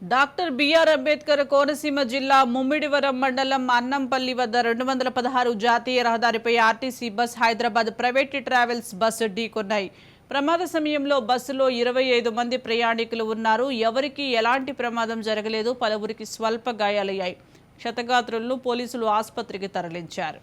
Doctor BR Ambedkar Konaseema జిల్లా ముమ్మిడివరం మండలం అన్నంపల్లి వద్ద 216 జాతీయ రహదారిపై RTC bus Hyderabad private travels bus ఢీకొన్నాయి. ప్రమాద సమయంలో బస్సులో 25 మంది ప్రయాణికులు ఉన్నారు. ఎవరికీ ఎలాంటి ప్రమాదం జరగలేదు. పలువురికి స్వల్ప గాయాలయ్యాయి. క్షతగాత్రులను పోలీసులు ఆసుపత్రికి తరలించారు.